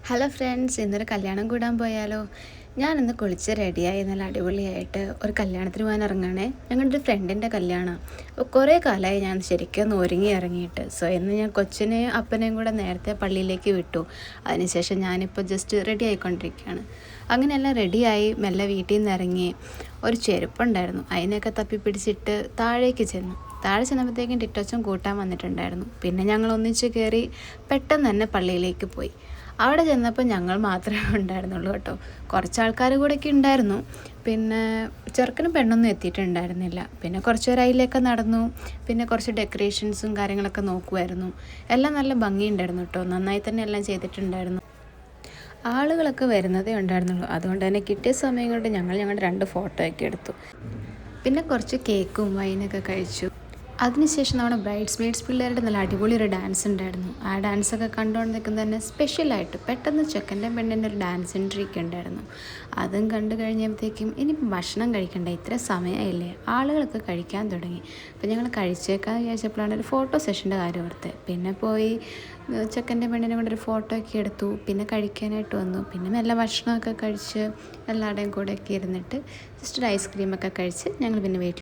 Hello friends, ഇന്നൊരു കല്യാണം കൂടാൻ പോയാലോ? ഞാനിന്ന് കുളിച്ച് റെഡിയായി നല്ല അടിപൊളിയായിട്ട് ഒരു കല്യാണത്തിന് പോകാൻ ഇറങ്ങുകയാണേ. ഞങ്ങളുടെ ഒരു ഫ്രണ്ടിൻ്റെ കല്യാണമാണ്. അപ്പോൾ കുറേ കാലമായി ഞാൻ ശരിക്കും ഒന്ന് ഒരുങ്ങി ഇറങ്ങിയിട്ട്. ഇന്ന് ഞാൻ കൊച്ചിനെയും അപ്പനെയും കൂടെ നേരത്തെ പള്ളിയിലേക്ക് വിട്ടു. അതിനുശേഷം ഞാനിപ്പോൾ ജസ്റ്റ് റെഡി ആയിക്കൊണ്ടിരിക്കുകയാണ്. അങ്ങനെയെല്ലാം റെഡിയായി മെല്ലെ വീട്ടിൽ നിന്ന് ഇറങ്ങി. ഒരു ചെരുപ്പുണ്ടായിരുന്നു, അതിനൊക്കെ തപ്പി പിടിച്ചിട്ട് താഴേക്ക് ചെന്നു. താഴെ ചെന്നപ്പോഴത്തേക്കും ടിറ്റോച്ചൻ കൂട്ടാൻ വന്നിട്ടുണ്ടായിരുന്നു. പിന്നെ ഞങ്ങൾ ഒന്നിച്ച് കയറി പെട്ടെന്ന് തന്നെ പള്ളിയിലേക്ക് പോയി. അവിടെ ചെന്നപ്പോൾ ഞങ്ങൾ മാത്രമേ ഉണ്ടായിരുന്നുള്ളൂ കേട്ടോ. കുറച്ച് ആൾക്കാർ കൂടെയൊക്കെ ഉണ്ടായിരുന്നു. പിന്നെ ചെറുക്കനും പെണ്ണൊന്നും എത്തിയിട്ടുണ്ടായിരുന്നില്ല. പിന്നെ കുറച്ച് പേര് അതിലേക്ക് നടന്നു. പിന്നെ കുറച്ച് ഡെക്കറേഷൻസും കാര്യങ്ങളൊക്കെ നോക്കുമായിരുന്നു. എല്ലാം നല്ല ഭംഗിയുണ്ടായിരുന്നു കേട്ടോ. നന്നായി തന്നെ എല്ലാം ചെയ്തിട്ടുണ്ടായിരുന്നു. ആളുകളൊക്കെ വരുന്നതേ ഉണ്ടായിരുന്നുള്ളൂ. അതുകൊണ്ട് തന്നെ കിട്ടിയ സമയം കൊണ്ട് ഞങ്ങൾ ഞങ്ങളുടെ 2 ഫോട്ടോയൊക്കെ എടുത്തു. പിന്നെ കുറച്ച് കേക്കും വൈനൊക്കെ കഴിച്ചു. അതിനുശേഷം നമ്മുടെ ബ്രൈഡ്സ് പിള്ളേരുടെ നല്ല അടിപൊളി ഒരു ഡാൻസ് ഉണ്ടായിരുന്നു. ആ ഡാൻസൊക്കെ കണ്ടുകൊണ്ട് നിൽക്കുന്നത് തന്നെ സ്പെഷ്യലായിട്ട് പെട്ടെന്ന് ചെക്കൻ്റെ പെണ്ണിൻ്റെ ഒരു ഡാൻസ് എൻട്രി ഒക്കെ ഉണ്ടായിരുന്നു. അതും കണ്ടു കഴിഞ്ഞപ്പോഴത്തേക്കും ഇനിയിപ്പോൾ ഭക്ഷണം കഴിക്കണ്ടേ, ഇത്ര സമയമായില്ലേ, ആളുകളൊക്കെ കഴിക്കാൻ തുടങ്ങി. അപ്പോൾ ഞങ്ങൾ കഴിച്ചേക്കാൻ വിചാരിച്ചപ്പോഴാണ് ഒരു ഫോട്ടോ സെഷൻ്റെ കാര്യം ഓർത്തത്. പിന്നെ പോയി ചെക്കൻ്റെ പെണ്ണിനെ കൊണ്ടൊരു ഫോട്ടോ ഒക്കെ എടുത്തു. പിന്നെ കഴിക്കാനായിട്ട് വന്നു. പിന്നെ നല്ല ഭക്ഷണമൊക്കെ കഴിച്ച് എല്ലാവരുടെയും കൂടെയൊക്കെ ഇരുന്നിട്ട് ജസ്റ്റ് ഒരു ഐസ്ക്രീമൊക്കെ കഴിച്ച് ഞങ്ങൾ പിന്നെ വീട്ടിൽ